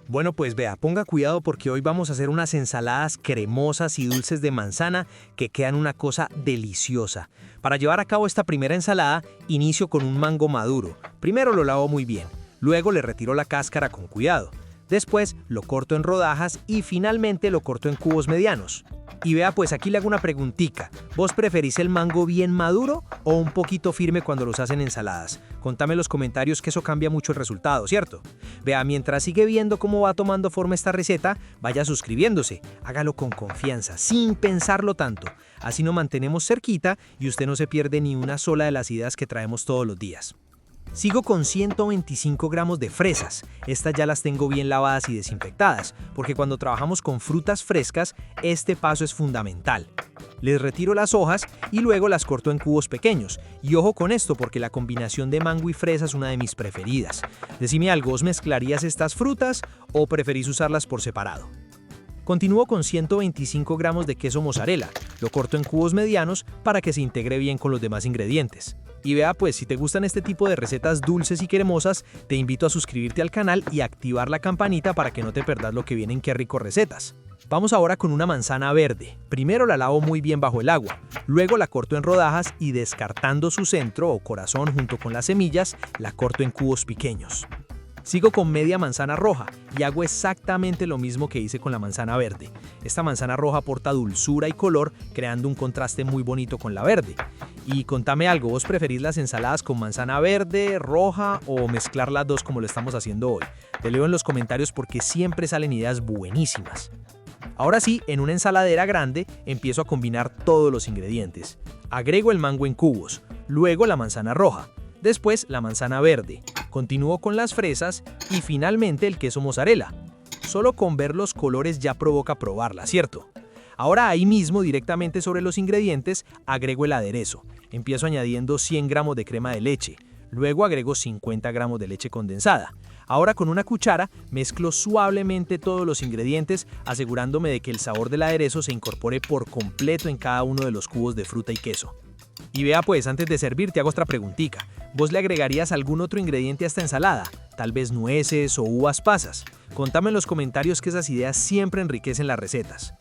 Bueno, pues vea, ponga cuidado porque hoy vamos a hacer unas ensaladas cremosas y dulces de manzana que quedan una cosa deliciosa. Para llevar a cabo esta primera ensalada, inicio con un mango maduro. Primero lo lavo muy bien, luego le retiro la cáscara con cuidado. Después lo corto en rodajas y finalmente lo corto en cubos medianos. Y vea, pues aquí le hago una preguntita. ¿Vos preferís el mango bien maduro o un poquito firme cuando los hacen ensaladas? Contame en los comentarios que eso cambia mucho el resultado, ¿cierto? Vea, mientras sigue viendo cómo va tomando forma esta receta, vaya suscribiéndose. Hágalo con confianza, sin pensarlo tanto. Así nos mantenemos cerquita y usted no se pierde ni una sola de las ideas que traemos todos los días. Sigo con 125 gramos de fresas. Estas ya las tengo bien lavadas y desinfectadas, porque cuando trabajamos con frutas frescas, este paso es fundamental. Les retiro las hojas y luego las corto en cubos pequeños. Y ojo con esto, porque la combinación de mango y fresa es una de mis preferidas. Decime algo, ¿vos mezclarías estas frutas o preferís usarlas por separado? Continúo con 125 gramos de queso mozzarella. Lo corto en cubos medianos para que se integre bien con los demás ingredientes. Y vea, pues si te gustan este tipo de recetas dulces y cremosas, te invito a suscribirte al canal y activar la campanita para que no te perdas lo que viene en Qué Rico Recetas. Vamos ahora con una manzana verde. Primero la lavo muy bien bajo el agua, luego la corto en rodajas y descartando su centro o corazón junto con las semillas, la corto en cubos pequeños. Sigo con media manzana roja y hago exactamente lo mismo que hice con la manzana verde. Esta manzana roja aporta dulzura y color, creando un contraste muy bonito con la verde. Y contame algo, ¿vos preferís las ensaladas con manzana verde, roja o mezclar las dos como lo estamos haciendo hoy? Te leo en los comentarios porque siempre salen ideas buenísimas. Ahora sí, en una ensaladera grande empiezo a combinar todos los ingredientes. Agrego el mango en cubos, luego la manzana roja, después la manzana verde. Continúo con las fresas y finalmente el queso mozzarella. Solo con ver los colores ya provoca probarla, ¿cierto? Ahora ahí mismo, directamente sobre los ingredientes, agrego el aderezo. Empiezo añadiendo 100 gramos de crema de leche. Luego agrego 50 gramos de leche condensada. Ahora con una cuchara mezclo suavemente todos los ingredientes, asegurándome de que el sabor del aderezo se incorpore por completo en cada uno de los cubos de fruta y queso. Y vea, pues antes de servir te hago otra preguntita. ¿Vos le agregarías algún otro ingrediente a esta ensalada? Tal vez nueces o uvas pasas. Contame en los comentarios que esas ideas siempre enriquecen las recetas.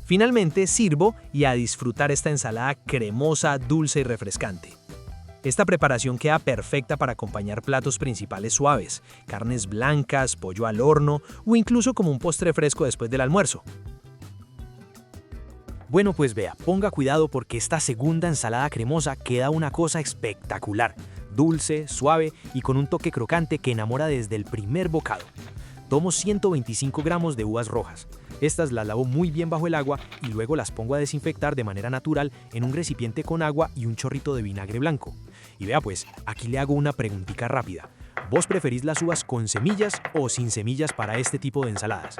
Finalmente sirvo y a disfrutar esta ensalada cremosa, dulce y refrescante. Esta preparación queda perfecta para acompañar platos principales suaves, carnes blancas, pollo al horno o incluso como un postre fresco después del almuerzo. Bueno, pues vea, ponga cuidado porque esta segunda ensalada cremosa queda una cosa espectacular, dulce, suave y con un toque crocante que enamora desde el primer bocado. Tomo 125 gramos de uvas rojas. Estas las lavo muy bien bajo el agua y luego las pongo a desinfectar de manera natural en un recipiente con agua y un chorrito de vinagre blanco. Y vea, pues, aquí le hago una preguntita rápida. ¿Vos preferís las uvas con semillas o sin semillas para este tipo de ensaladas?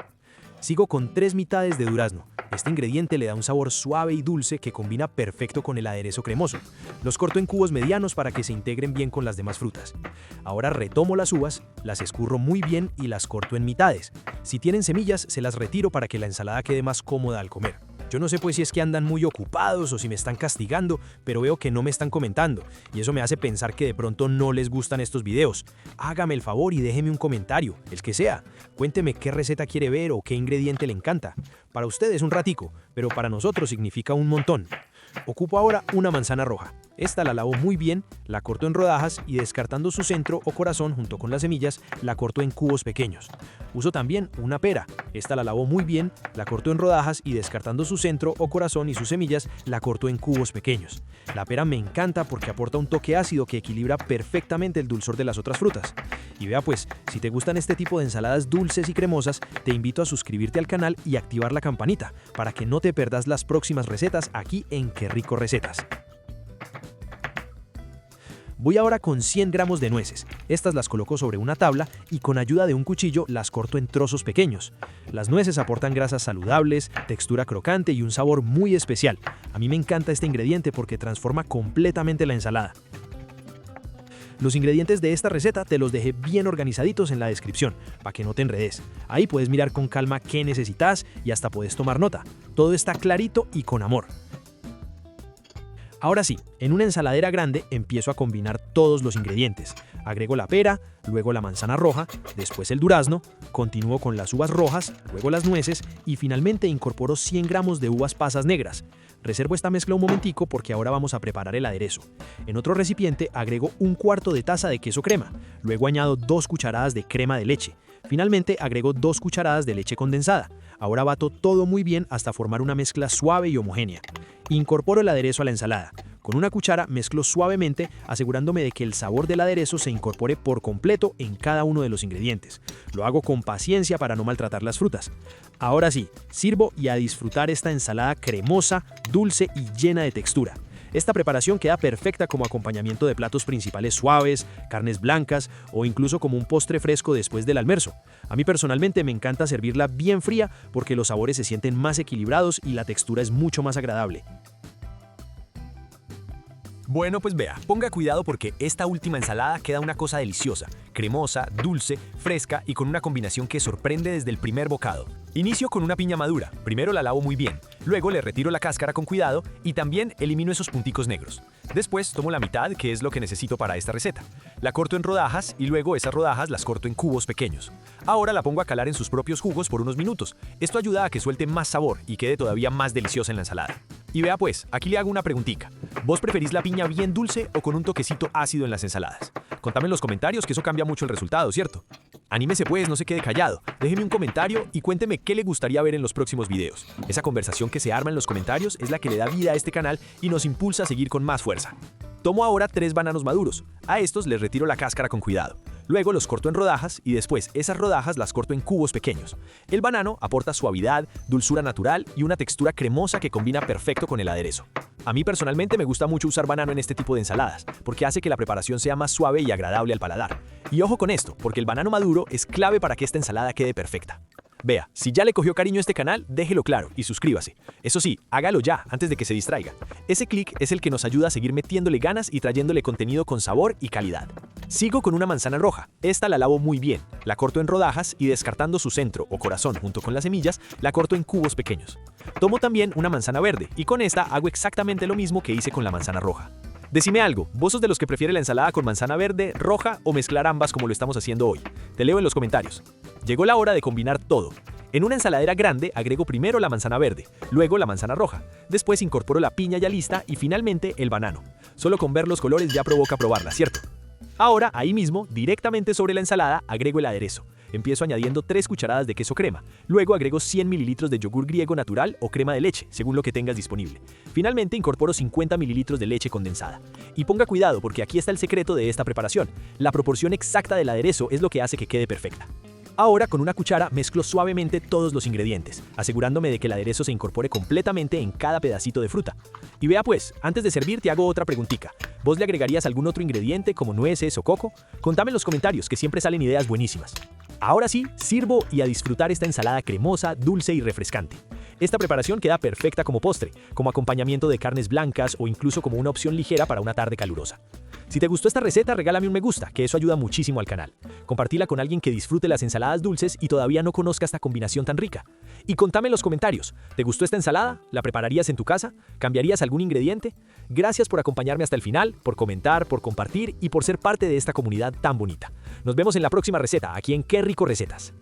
Sigo con 3 mitades de durazno. Este ingrediente le da un sabor suave y dulce que combina perfecto con el aderezo cremoso. Los corto en cubos medianos para que se integren bien con las demás frutas. Ahora retomo las uvas, las escurro muy bien y las corto en mitades. Si tienen semillas, se las retiro para que la ensalada quede más cómoda al comer. Yo no sé pues si es que andan muy ocupados o si me están castigando, pero veo que no me están comentando y eso me hace pensar que de pronto no les gustan estos videos. Hágame el favor y déjeme un comentario, el que sea. Cuénteme qué receta quiere ver o qué ingrediente le encanta. Para usted es un ratico, pero para nosotros significa un montón. Ocupo ahora una manzana roja. Esta la lavo muy bien, la corto en rodajas y descartando su centro o corazón junto con las semillas, la corto en cubos pequeños. Uso también una pera. Esta la lavo muy bien, la corto en rodajas y descartando su centro o corazón y sus semillas, la corto en cubos pequeños. La pera me encanta porque aporta un toque ácido que equilibra perfectamente el dulzor de las otras frutas. Y vea pues, si te gustan este tipo de ensaladas dulces y cremosas, te invito a suscribirte al canal y activar la campanita para que no te perdas las próximas recetas aquí en Qué Rico Recetas. Voy ahora con 100 gramos de nueces. Estas las coloco sobre una tabla y con ayuda de un cuchillo las corto en trozos pequeños. Las nueces aportan grasas saludables, textura crocante y un sabor muy especial. A mí me encanta este ingrediente porque transforma completamente la ensalada. Los ingredientes de esta receta te los dejé bien organizaditos en la descripción, para que no te enredes. Ahí puedes mirar con calma qué necesitas y hasta puedes tomar nota. Todo está clarito y con amor. Ahora sí, en una ensaladera grande empiezo a combinar todos los ingredientes. Agrego la pera, luego la manzana roja, después el durazno, continúo con las uvas rojas, luego las nueces y finalmente incorporo 100 gramos de uvas pasas negras. Reservo esta mezcla un momentico porque ahora vamos a preparar el aderezo. En otro recipiente agrego un cuarto de taza de queso crema, luego añado 2 cucharadas de crema de leche. Finalmente agrego 2 cucharadas de leche condensada. Ahora bato todo muy bien hasta formar una mezcla suave y homogénea. Incorporo el aderezo a la ensalada. Con una cuchara mezclo suavemente, asegurándome de que el sabor del aderezo se incorpore por completo en cada uno de los ingredientes. Lo hago con paciencia para no maltratar las frutas. Ahora sí, sirvo y a disfrutar esta ensalada cremosa, dulce y llena de textura. Esta preparación queda perfecta como acompañamiento de platos principales suaves, carnes blancas o incluso como un postre fresco después del almuerzo. A mí personalmente me encanta servirla bien fría porque los sabores se sienten más equilibrados y la textura es mucho más agradable. Bueno, pues vea, ponga cuidado porque esta última ensalada queda una cosa deliciosa, cremosa, dulce, fresca y con una combinación que sorprende desde el primer bocado. Inicio con una piña madura, primero la lavo muy bien, luego le retiro la cáscara con cuidado y también elimino esos punticos negros. Después tomo la mitad, que es lo que necesito para esta receta. La corto en rodajas y luego esas rodajas las corto en cubos pequeños. Ahora la pongo a calar en sus propios jugos por unos minutos. Esto ayuda a que suelte más sabor y quede todavía más deliciosa en la ensalada. Y vea pues, aquí le hago una preguntita. ¿Vos preferís la piña bien dulce o con un toquecito ácido en las ensaladas? Contame en los comentarios que eso cambia mucho el resultado, ¿cierto? Anímese pues, no se quede callado. Déjeme un comentario y cuénteme qué le gustaría ver en los próximos videos. Esa conversación que se arma en los comentarios es la que le da vida a este canal y nos impulsa a seguir con más fuerza. Tomo ahora 3 bananos maduros. A estos les retiro la cáscara con cuidado. Luego los corto en rodajas y después esas rodajas las corto en cubos pequeños. El banano aporta suavidad, dulzura natural y una textura cremosa que combina perfecto con el aderezo. A mí personalmente me gusta mucho usar banano en este tipo de ensaladas, porque hace que la preparación sea más suave y agradable al paladar. Y ojo con esto, porque el banano maduro es clave para que esta ensalada quede perfecta. Vea, si ya le cogió cariño a este canal, déjelo claro y suscríbase. Eso sí, hágalo ya, antes de que se distraiga. Ese clic es el que nos ayuda a seguir metiéndole ganas y trayéndole contenido con sabor y calidad. Sigo con una manzana roja. Esta la lavo muy bien, la corto en rodajas y descartando su centro o corazón junto con las semillas, la corto en cubos pequeños. Tomo también una manzana verde y con esta hago exactamente lo mismo que hice con la manzana roja. Decime algo, ¿vos sos de los que prefiere la ensalada con manzana verde, roja o mezclar ambas como lo estamos haciendo hoy? Te leo en los comentarios. Llegó la hora de combinar todo. En una ensaladera grande agrego primero la manzana verde, luego la manzana roja, después incorporo la piña ya lista y finalmente el banano. Solo con ver los colores ya provoca probarla, ¿cierto? Ahora, ahí mismo, directamente sobre la ensalada, agrego el aderezo. Empiezo añadiendo 3 cucharadas de queso crema, luego agrego 100 mililitros de yogur griego natural o crema de leche, según lo que tengas disponible. Finalmente incorporo 50 mililitros de leche condensada. Y ponga cuidado porque aquí está el secreto de esta preparación. La proporción exacta del aderezo es lo que hace que quede perfecta. Ahora con una cuchara mezclo suavemente todos los ingredientes, asegurándome de que el aderezo se incorpore completamente en cada pedacito de fruta. Y vea pues, antes de servir te hago otra preguntita. ¿Vos le agregarías algún otro ingrediente como nueces o coco? Contame en los comentarios que siempre salen ideas buenísimas. Ahora sí, sirvo y a disfrutar esta ensalada cremosa, dulce y refrescante. Esta preparación queda perfecta como postre, como acompañamiento de carnes blancas o incluso como una opción ligera para una tarde calurosa. Si te gustó esta receta, regálame un me gusta, que eso ayuda muchísimo al canal. Compartila con alguien que disfrute las ensaladas dulces y todavía no conozca esta combinación tan rica. Y contame en los comentarios, ¿te gustó esta ensalada? ¿La prepararías en tu casa? ¿Cambiarías algún ingrediente? Gracias por acompañarme hasta el final, por comentar, por compartir y por ser parte de esta comunidad tan bonita. Nos vemos en la próxima receta, aquí en Qué Rico Recetas.